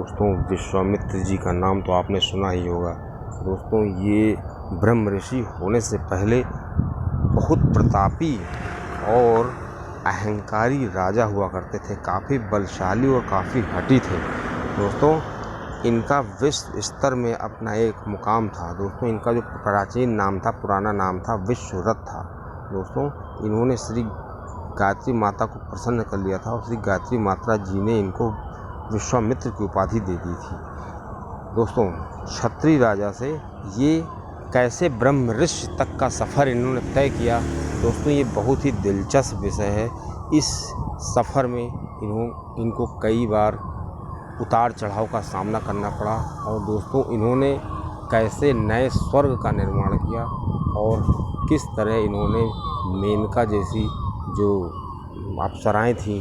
दोस्तों विश्वामित्र जी का नाम तो आपने सुना ही होगा। दोस्तों ये ब्रह्म ऋषि होने से पहले बहुत प्रतापी और अहंकारी राजा हुआ करते थे, काफ़ी बलशाली और काफ़ी हठी थे। दोस्तों इनका विश्व स्तर में अपना एक मुकाम था। दोस्तों इनका जो प्राचीन नाम था, पुराना नाम था, विश्वरथ था। दोस्तों इन्होंने श्री गायत्री माता को प्रसन्न कर लिया था और श्री गायत्री माता जी ने इनको विश्वामित्र की उपाधि दे दी थी। दोस्तों क्षत्रिय राजा से ये कैसे ब्रह्म ऋषि तक का सफ़र इन्होंने तय किया, दोस्तों ये बहुत ही दिलचस्प विषय है। इस सफ़र में इनको कई बार उतार चढ़ाव का सामना करना पड़ा और दोस्तों इन्होंने कैसे नए स्वर्ग का निर्माण किया और किस तरह इन्होंने मेनका जैसी जो अप्सराएं थीं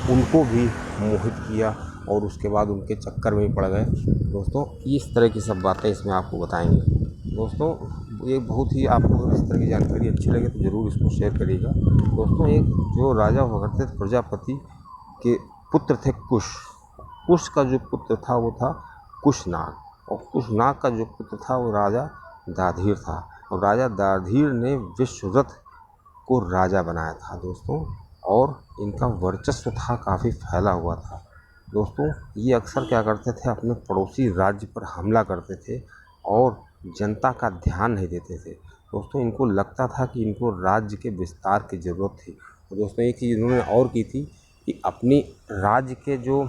उनको भी मोहित किया और उसके बाद उनके चक्कर में ही पड़ गए। दोस्तों इस तरह की सब बातें इसमें आपको बताएंगे। दोस्तों ये बहुत ही, आपको इस तरह की जानकारी अच्छी लगे तो ज़रूर इसको शेयर करिएगा। दोस्तों एक जो राजा हुआ करते थे, प्रजापति के पुत्र थे कुश। कुश का जो पुत्र था वो था कुशनाग और कुशनाग का जो पुत्र था वो राजा दाधीर था और राजा दाधीर ने विश्वरथ को राजा बनाया था दोस्तों, और इनका वर्चस्व था काफ़ी फैला हुआ था। दोस्तों ये अक्सर क्या करते थे, अपने पड़ोसी राज्य पर हमला करते थे और जनता का ध्यान नहीं देते थे। दोस्तों इनको लगता था कि इनको राज्य के विस्तार की ज़रूरत थी। और दोस्तों एक चीज़ इन्होंने और की थी कि अपनी राज्य के जो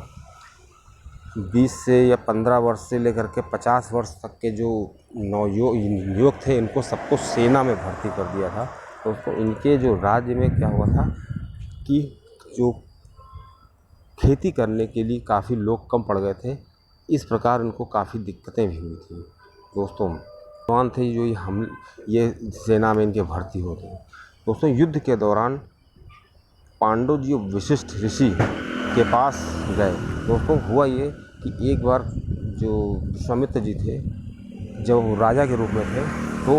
20 से या 15 वर्ष से लेकर के 50 वर्ष तक के जो युवक थे, इनको सबको सेना में भर्ती कर दिया था। दोस्तों इनके जो राज्य में क्या हुआ था कि जो खेती करने के लिए काफ़ी लोग कम पड़ गए थे, इस प्रकार इनको काफ़ी दिक्कतें भी हुई थी। दोस्तों नौजवान थे जो ये सेना में इनके भर्ती होते हैं। दोस्तों युद्ध के दौरान पांडव जी वशिष्ठ ऋषि के पास गए। दोस्तों हुआ ये कि एक बार जो विश्वामित्र जी थे, जब वो राजा के रूप में थे, तो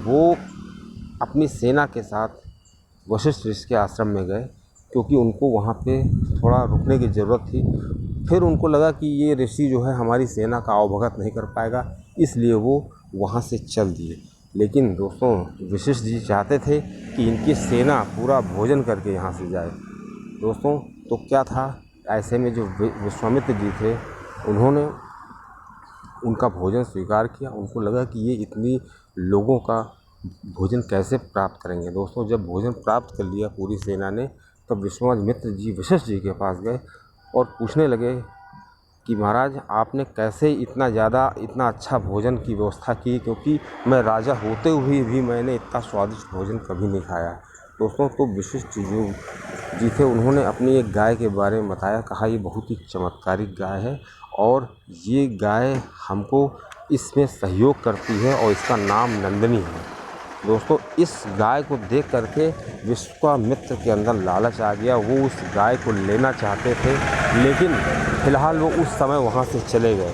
वो अपनी सेना के साथ वशिष्ठ ऋषि के आश्रम में गए क्योंकि उनको वहाँ पे थोड़ा रुकने की ज़रूरत थी। फिर उनको लगा कि ये ऋषि जो है हमारी सेना का आवभगत नहीं कर पाएगा, इसलिए वो वहाँ से चल दिए। लेकिन दोस्तों वशिष्ठ जी चाहते थे कि इनकी सेना पूरा भोजन करके यहाँ से जाए। दोस्तों तो क्या था, ऐसे में जो विश्वामित्र जी थे उन्होंने उनका भोजन स्वीकार किया। उनको लगा कि ये इतनी लोगों का भोजन कैसे प्राप्त करेंगे। दोस्तों जब भोजन प्राप्त कर लिया पूरी सेना ने, तब विश्वामित्र जी वशिष्ठ जी के पास गए और पूछने लगे कि महाराज आपने कैसे इतना अच्छा भोजन की व्यवस्था की, क्योंकि मैं राजा होते हुए भी मैंने इतना स्वादिष्ट भोजन कभी नहीं खाया। दोस्तों तो वशिष्ठ जी थे, उन्होंने अपनी एक गाय के बारे में बताया, कहा ये बहुत ही चमत्कारिक गाय है और ये गाय हमको इसमें सहयोग करती है और इसका नाम नंदिनी है। दोस्तों इस गाय को देख करके विश्वामित्र के अंदर लालच आ गया। वो उस गाय को लेना चाहते थे, लेकिन फिलहाल वो उस समय वहाँ से चले गए।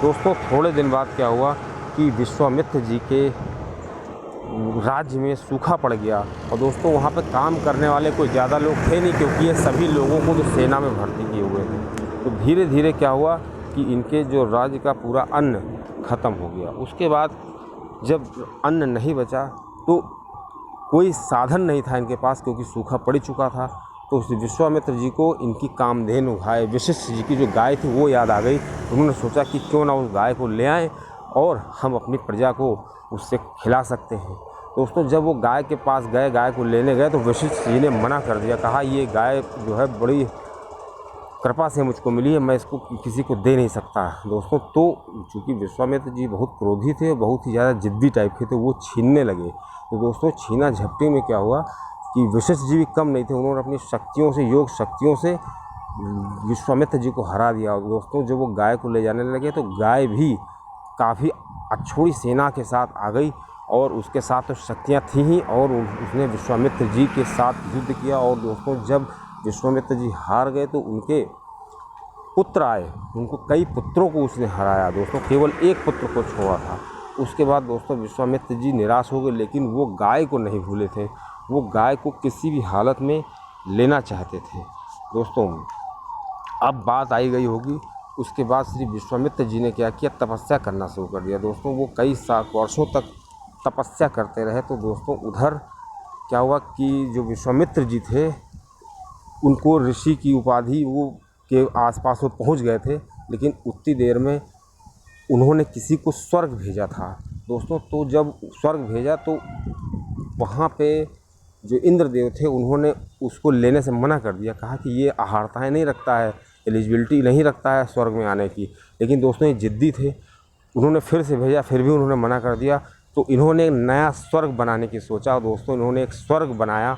दोस्तों थोड़े दिन बाद क्या हुआ कि विश्वामित्र जी के राज्य में सूखा पड़ गया और दोस्तों वहाँ पे काम करने वाले कोई ज़्यादा लोग थे नहीं, क्योंकि ये सभी लोगों को तो सेना में भर्ती किए हुए थे। तो धीरे धीरे क्या हुआ कि इनके जो राज्य का पूरा अन्न ख़त्म हो गया। उसके बाद जब अन्न नहीं बचा तो कोई साधन नहीं था इनके पास, क्योंकि सूखा पड़ चुका था। तो विश्वामित्र जी को इनकी कामधेनु गाय वशिष्ठ जी की जो गाय थी वो याद आ गई। उन्होंने सोचा कि क्यों ना उस गाय को ले आएँ और हम अपनी प्रजा को उससे खिला सकते हैं। दोस्तों जब वो गाय के पास गए, गाय को लेने गए, तो वशिष्ठ जी ने मना कर दिया। कहा ये गाय जो है बड़ी कृपा से मुझको मिली है, मैं इसको किसी को दे नहीं सकता। दोस्तों तो चूँकि विश्वामित्र जी बहुत क्रोधी थे, बहुत ही ज़्यादा जिद्दी टाइप के थे, वो छीनने लगे। तो दोस्तों छीना झपटी में क्या हुआ कि वशिष्ठ जी भी कम नहीं थे, उन्होंने अपनी शक्तियों से, योग शक्तियों से विश्वामित्र जी को हरा दिया। और दोस्तों जब वो गाय को ले जाने लगे तो गाय भी काफ़ी अछूती सेना के साथ आ गई और उसके साथ तो शक्तियाँ थी ही, और उसने विश्वामित्र जी के साथ युद्ध किया। और दोस्तों जब विश्वामित्र जी हार गए तो उनके पुत्र आए, उनको कई पुत्रों को उसने हराया। दोस्तों केवल एक पुत्र को छोड़ा था। उसके बाद दोस्तों विश्वामित्र जी निराश हो गए, लेकिन वो गाय को नहीं भूले थे, वो गाय को किसी भी हालत में लेना चाहते थे। दोस्तों अब बात आई गई होगी उसके बाद श्री विश्वामित्र जी ने क्या किया, तपस्या करना शुरू कर दिया। दोस्तों वो कई वर्षों तक तपस्या करते रहे। तो दोस्तों उधर क्या हुआ कि जो विश्वामित्र जी थे उनको ऋषि की उपाधि वो के आसपास वो पहुंच गए थे, लेकिन उतनी देर में उन्होंने किसी को स्वर्ग भेजा था। दोस्तों तो जब स्वर्ग भेजा तो वहाँ पे जो इंद्रदेव थे उन्होंने उसको लेने से मना कर दिया, कहा कि ये आहारताएँ नहीं रखता है, एलिजिबिलिटी नहीं रखता है स्वर्ग में आने की। लेकिन दोस्तों ये ज़िद्दी थे, उन्होंने फिर से भेजा, फिर भी उन्होंने मना कर दिया। तो इन्होंने एक नया स्वर्ग बनाने की सोचा। दोस्तों इन्होंने एक स्वर्ग बनाया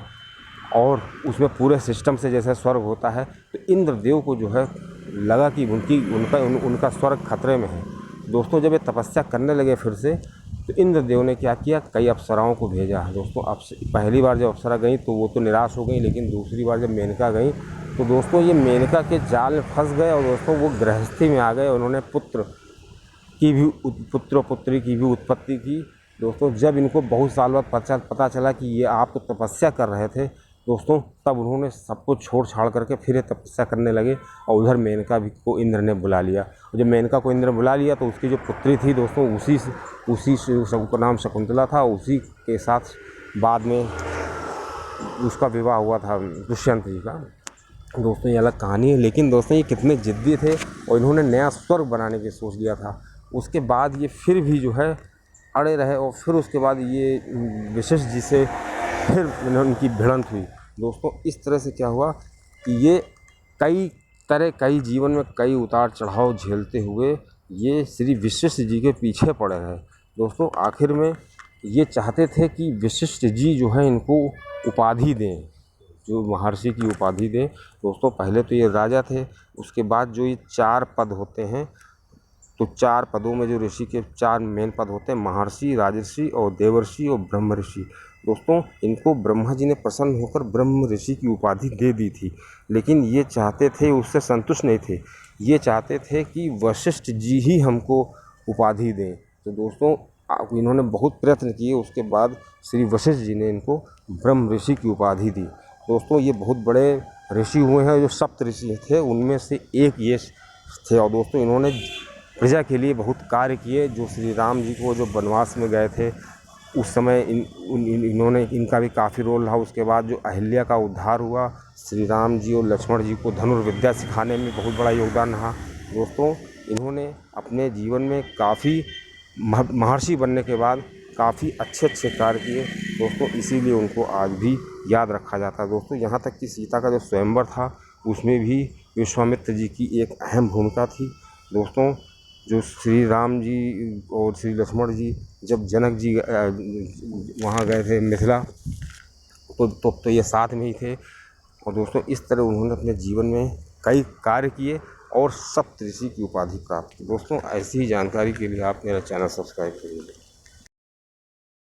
और उसमें पूरे सिस्टम से जैसे स्वर्ग होता है, तो इंद्रदेव को जो है लगा कि उनका स्वर्ग खतरे में है। दोस्तों जब ये तपस्या करने लगे फिर से, तो इंद्रदेव ने क्या किया, कई अप्सराओं को भेजा। दोस्तों अब पहली बार जब अप्सरा गई तो वो तो निराश हो गई, लेकिन दूसरी बार जब मेनका गई तो दोस्तों ये मेनका के जाल में फंस गए और दोस्तों वो गृहस्थी में आ गए। उन्होंने पुत्र पुत्री की भी उत्पत्ति की। दोस्तों जब इनको बहुत साल बाद पता चला कि ये आप तो तपस्या कर रहे थे दोस्तों, तब उन्होंने सब कुछ छोड़ छाड़ करके फिर ये तपस्या करने लगे। और उधर मेनका भी को इंद्र ने बुला लिया। और जब मेनका को इंद्र बुला लिया तो उसकी जो पुत्री थी दोस्तों उसी का नाम शकुंतला था। उसी के साथ बाद में उसका विवाह हुआ था दुष्यंत जी का। दोस्तों ये अलग कहानी है, लेकिन दोस्तों ये कितने ज़िद्दी थे और इन्होंने नया स्वर्ग बनाने की सोच लिया था। उसके बाद ये फिर भी जो है अड़े रहे और फिर उसके बाद ये वशिष्ठ जी से फिर उनकी भिड़ंत हुई। दोस्तों इस तरह से क्या हुआ कि ये कई जीवन में कई उतार चढ़ाव झेलते हुए ये श्री वशिष्ठ जी के पीछे पड़े रहे। दोस्तों आखिर में ये चाहते थे कि वशिष्ठ जी जो है इनको उपाधि दें, जो महर्षि की उपाधि दें। दोस्तों पहले तो ये राजा थे, उसके बाद जो ये 4 पद होते हैं, तो 4 पदों में जो ऋषि के 4 मेन पद होते हैं, महर्षि, राजर्षि और देवर्षि और ब्रह्म ऋषि। दोस्तों इनको ब्रह्मा जी ने प्रसन्न होकर ब्रह्म ऋषि की उपाधि दे दी थी, लेकिन ये चाहते थे, उससे संतुष्ट नहीं थे, ये चाहते थे कि वशिष्ठ जी ही हमको उपाधि दें। तो दोस्तों इन्होंने बहुत प्रयत्न किए, उसके बाद श्री वशिष्ठ जी ने इनको ब्रह्म ऋषि की उपाधि दी। दोस्तों ये बहुत बड़े ऋषि हुए हैं, जो सप्त ऋषि थे उनमें से एक ये थे। और दोस्तों इन्होंने प्रजा के लिए बहुत कार्य किए। जो श्री राम जी को जो वनवास में गए थे उस समय इन्होंने इनका भी काफ़ी रोल रहा। उसके बाद जो अहिल्या का उद्धार हुआ, श्री राम जी और लक्ष्मण जी को धनुर्विद्या सिखाने में बहुत बड़ा योगदान रहा। दोस्तों इन्होंने अपने जीवन में काफ़ी महर्षि बनने के बाद काफ़ी अच्छे कार्य किए। दोस्तों इसीलिए उनको आज भी याद रखा जाता है। दोस्तों यहाँ तक कि सीता का जो स्वयंवर था उसमें भी विश्वामित्र जी की एक अहम भूमिका थी। दोस्तों जो श्री राम जी और श्री लक्ष्मण जी जब जनक जी वहाँ गए थे मिथिला, तो ये साथ में ही थे। और दोस्तों इस तरह उन्होंने अपने जीवन में कई कार्य किए और सप्त ऋषि की उपाधि प्राप्त की। दोस्तों ऐसी ही जानकारी के लिए आप मेरा चैनल सब्सक्राइब करिए।